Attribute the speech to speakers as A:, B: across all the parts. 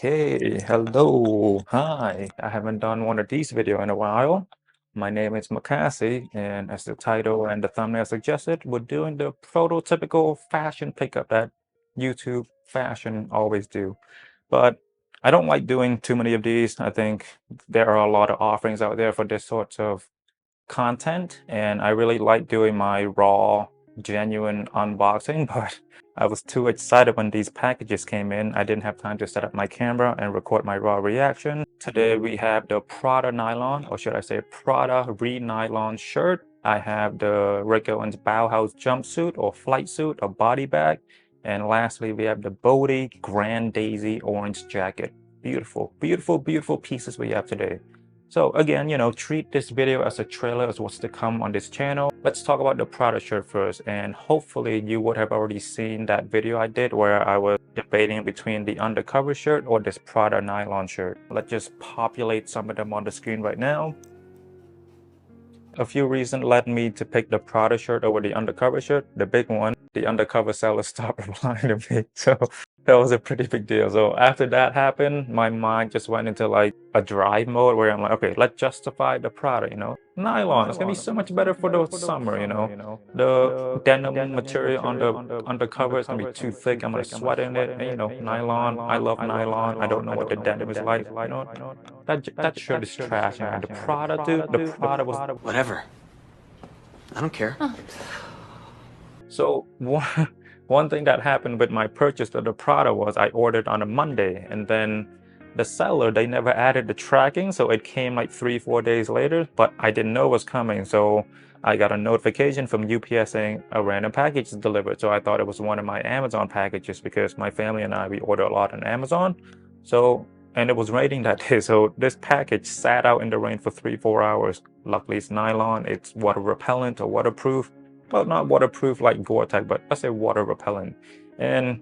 A: Okay, hello, hi. I haven't done one of these video in a while. My name is Makasy, and as the title and the thumbnail suggested, we're doing the prototypical fashion pickup that YouTube fashion always do. But I don't like doing too many of these. I think there are a lot of offerings out there for this sort of content, and I really like doing my raw, genuine unboxing, but I was too excited when these packages came in. I didn't have time to set up my camera and record my raw reaction. Today we have the Prada nylon, or should I say Prada Re-Nylon shirt. I have the Rick Owens Bauhaus jumpsuit or flight suit or body bag. And lastly, we have the Bode Grand Daisy orange jacket. Beautiful, beautiful, beautiful pieces we have today. So again, treat this video as a trailer as what's to come on this channel. Let's talk about the Prada shirt first, and hopefully you would have already seen that video I did where I was debating between the undercover shirt or this Prada nylon shirt. Let's just populate some of them on the screen right now. A few reasons led me to pick the Prada shirt over the undercover shirt. The big one, the undercover seller stopped replying to me. So that was a pretty big deal. So after that happened, my mind just went into like a drive mode where I'm like, okay, let's justify the Prada, Nylon, it's gonna be so much better for the summer, The denim material on the undercover is gonna be too thick. I'm gonna sweat in it. And, nylon, I love nylon. I don't know what the denim is like. That shirt is trash, man. The Prada, dude, the Prada was
B: Whatever. I don't care.
A: So one thing that happened with my purchase of the Prada was I ordered on a Monday, and then the seller, they never added the tracking, so it came like 3-4 days later, but I didn't know it was coming. So I got a notification from UPS saying a random package is delivered. So I thought it was one of my Amazon packages because my family and I, we order a lot on Amazon. And it was raining that day, so this package sat out in the rain for 3-4 hours. Luckily it's nylon, it's water repellent or waterproof. Well, not waterproof like Gore-Tex, but let's say water repellent. And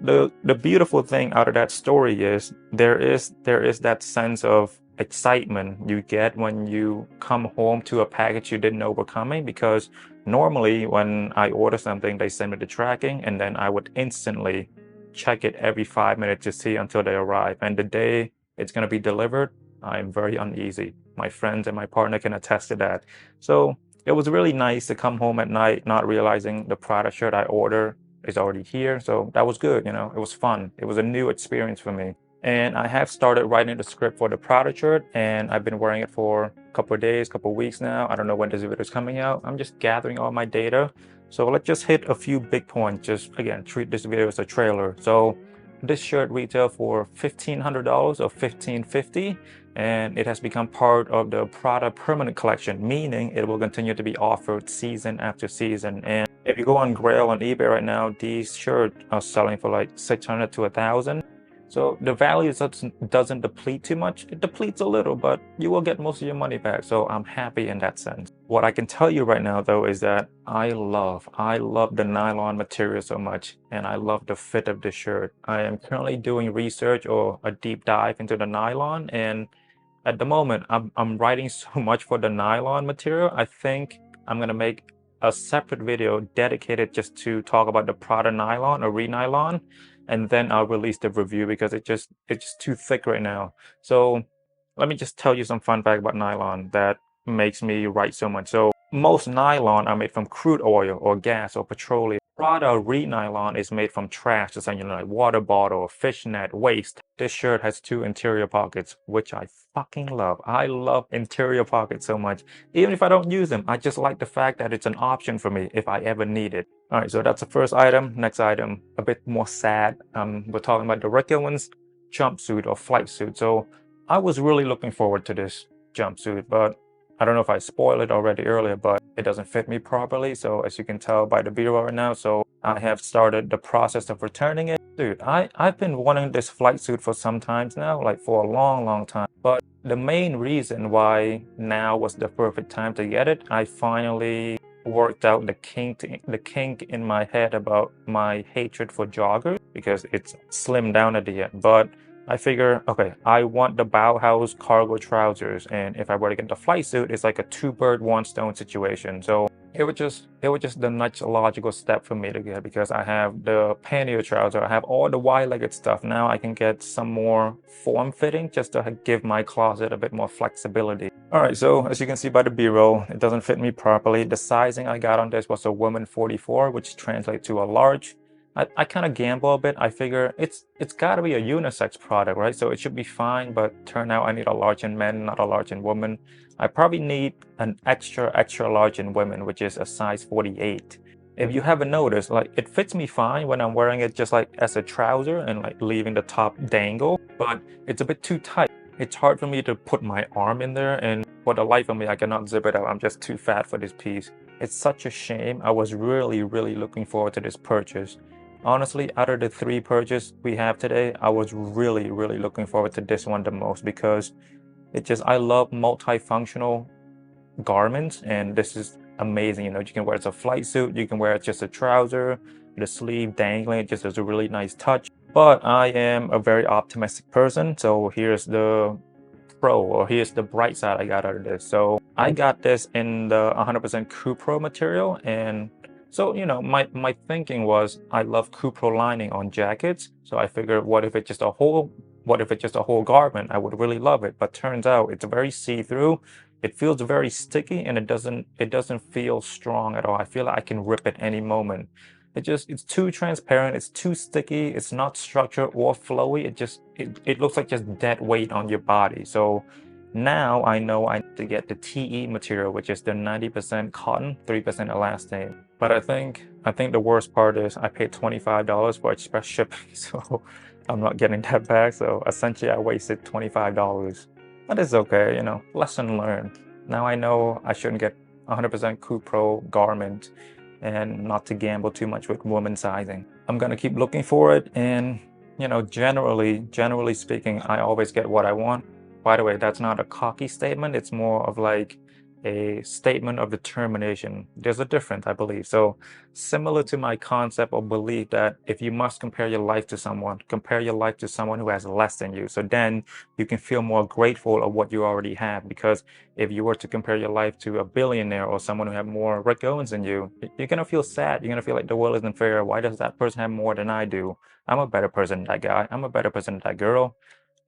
A: the beautiful thing out of that story is there is that sense of excitement you get when you come home to a package you didn't know were coming, because normally when I order something, they send me the tracking and then I would instantly check it every 5 minutes to see until they arrive. And the day it's going to be delivered, I'm very uneasy. My friends and my partner can attest to that. So it was really nice to come home at night not realizing the Prada shirt I ordered is already here. So that was good, it was fun. It was a new experience for me. And I have started writing the script for the Prada shirt, and I've been wearing it for a couple of days, couple of weeks now. I don't know when this video is coming out. I'm just gathering all my data. So let's just hit a few big points. Just again, treat this video as a trailer. So this shirt retailed for $1,500 or $1,550, and it has become part of the Prada permanent collection, meaning it will continue to be offered season after season. And if you go on Grail on eBay right now, these shirts are selling for like $600 to $1,000. So the value doesn't deplete too much. It depletes a little, but you will get most of your money back. So I'm happy in that sense. What I can tell you right now though is that I love the nylon material so much, and I love the fit of this shirt. I am currently doing research or a deep dive into the nylon, and at the moment I'm writing so much for the nylon material. I think I'm gonna make a separate video dedicated just to talk about the Prada nylon or Re-Nylon, and then I'll release the review because it's just too thick right now. So let me just tell you some fun fact about nylon that makes me write so much. So most nylon are made from crude oil or gas or petroleum. Prada Re-Nylon is made from trash, just like water bottle, fishnet, waste. This shirt has 2 interior pockets, which I fucking love. I love interior pockets so much. Even if I don't use them, I just like the fact that it's an option for me if I ever need it. All right, so that's the first item. Next item, a bit more sad. We're talking about the Rick Owens jumpsuit or flight suit. So I was really looking forward to this jumpsuit, but I don't know if I spoiled it already earlier, but it doesn't fit me properly. So as you can tell by the video right now, so I have started the process of returning it. Dude, I've been wanting this flight suit for some times now, like for a long time. But the main reason why now was the perfect time to get it, I finally worked out the kink in my head about my hatred for joggers, because it's slimmed down at the end. But I figure, okay, I want the Bauhaus cargo trousers, and if I were to get the flight suit, it's like a 2 bird 1 stone situation. So it was just the next logical step for me to get, because I have the pannier trouser, I have all the wide-legged stuff. Now I can get some more form-fitting just to give my closet a bit more flexibility. All right, so as you can see by the B-roll, it doesn't fit me properly. The sizing I got on this was a woman 44, which translates to a large. I kind of gamble a bit. I figure it's got to be a unisex product, right? So it should be fine, but turn out I need a large in men, not a large in women. I probably need an extra large in women, which is a size 48. If you haven't noticed, like, it fits me fine when I'm wearing it just like as a trouser and like leaving the top dangle, but it's a bit too tight. It's hard for me to put my arm in there, and for the life of me, I cannot zip it up. I'm just too fat for this piece. It's such a shame. I was really looking forward to this purchase. Honestly, out of the 3 purchases we have today, I was really looking forward to this one the most, because I love multifunctional garments, and this is amazing. You know, you can wear it as a flight suit, you can wear it just a trouser, the sleeve dangling, it just has a really nice touch. But I am a very optimistic person, so here's the pro, or here's the bright side I got out of this. So I got this in the 100% Cupro material, and so, you know, my thinking was, I love Cupro lining on jackets, so I figured, what if it's just a whole garment? I would really love it. But turns out it's very see-through. It feels very sticky, and it doesn't feel strong at all. I feel like I can rip at any moment. It's too transparent, it's too sticky, it's not structured or flowy. It looks like just dead weight on your body. So now I know I need to get the TE material, which is the 90% cotton, 3% elastane. But I think the worst part is I paid $25 for express shipping, so I'm not getting that back. So essentially I wasted $25. But it's okay, you know, lesson learned. Now I know I shouldn't get 100% Cupro garment, and not to gamble too much with woman sizing. I'm gonna keep looking for it, and you know, generally speaking, I always get what I want. By the way, that's not a cocky statement, it's more of like a statement of determination. There's a difference, I believe. So similar to my concept or belief that if you must compare your life to someone, compare your life to someone who has less than you. So then you can feel more grateful of what you already have. Because if you were to compare your life to a billionaire or someone who had more Rick Owens than you, you're gonna feel sad. You're gonna feel like the world isn't fair. Why does that person have more than I do? I'm a better person than that guy. I'm a better person than that girl.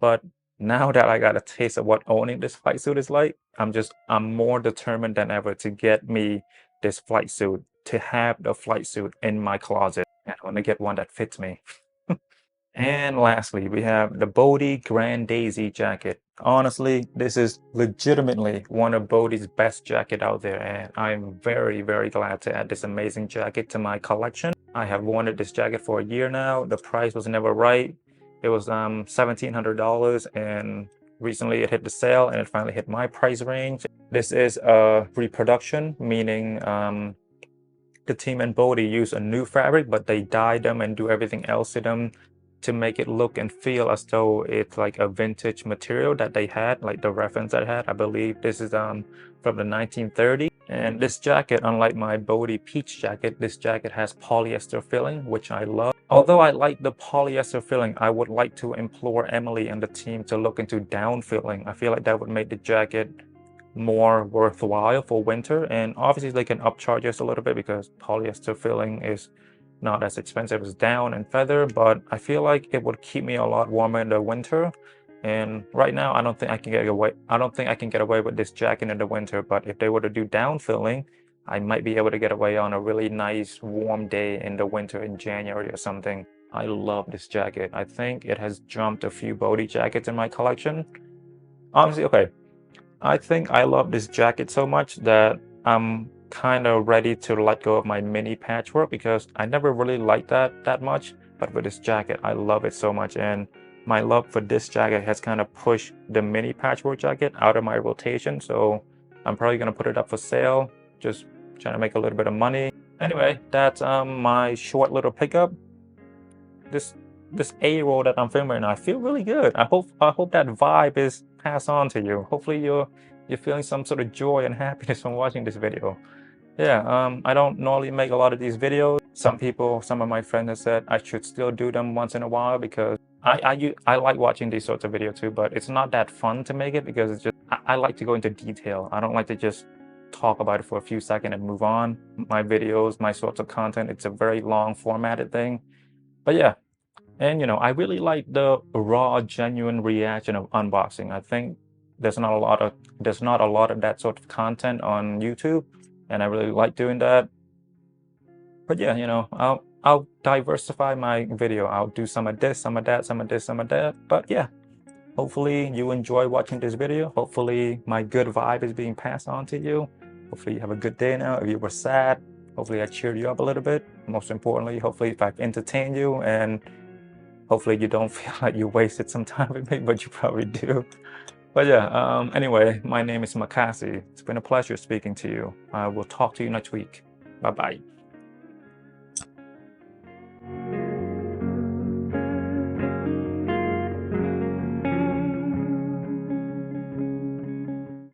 A: But now that I got a taste of what owning this flight suit is like, I'm more determined than ever to get me this flight suit, to have the flight suit in my closet, and I want to get one that fits me. And lastly, we have the Bode Grand Daisy jacket. Honestly, this is legitimately one of Bode's best jacket out there, and I'm very glad to add this amazing jacket to my collection. I have wanted this jacket for a year now. The price was never right. It was $1,700, and recently it hit the sale and it finally hit my price range. This is a reproduction, meaning the team in Bode use a new fabric, but they dye them and do everything else to them to make it look and feel as though it's like a vintage material that they had, like the reference that I had. I believe this is from the 1930s. And this jacket, unlike my Bode Peach jacket, this jacket has polyester filling, which I love. Although I like the polyester filling, I would like to implore Emily and the team to look into down filling. I feel like that would make the jacket more worthwhile for winter, and obviously they can upcharge us a little bit because polyester filling is not as expensive as down and feather, but I feel like it would keep me a lot warmer in the winter. And right now I don't think I can get away with this jacket in the winter, but if they were to do down filling, I might be able to get away on a really nice warm day in the winter in January or something. I love this jacket. I think it has jumped a few Bode jackets in my collection. Honestly, okay, I think I love this jacket so much that I'm kind of ready to let go of my mini patchwork, because I never really liked that much, but with this jacket I love it so much, and my love for this jacket has kind of pushed the mini patchwork jacket out of my rotation. So I'm probably gonna put it up for sale, just trying to make a little bit of money. Anyway, that's my short little pickup. This A-roll that I'm filming now, I feel really good. I hope that vibe is passed on to you. Hopefully you're feeling some sort of joy and happiness from watching this video. Yeah, I don't normally make a lot of these videos. Some of my friends have said I should still do them once in a while, because I like watching these sorts of videos too, but it's not that fun to make it because it's just, I like to go into detail. I don't like to just talk about it for a few seconds and move on. My videos, my sorts of content, it's a very long formatted thing. But yeah, and I really like the raw, genuine reaction of unboxing. I think there's not a lot of that sort of content on YouTube, and I really like doing that. But yeah, I'll diversify my video. I'll do some of this, some of that, some of this, some of that. But yeah, hopefully you enjoy watching this video. Hopefully my good vibe is being passed on to you. Hopefully you have a good day now. If you were sad, hopefully I cheered you up a little bit. Most importantly, hopefully if I've entertained you, and hopefully you don't feel like you wasted some time with me, but you probably do. But yeah, anyway, my name is Makasy. It's been a pleasure speaking to you. I will talk to you next week. Bye-bye.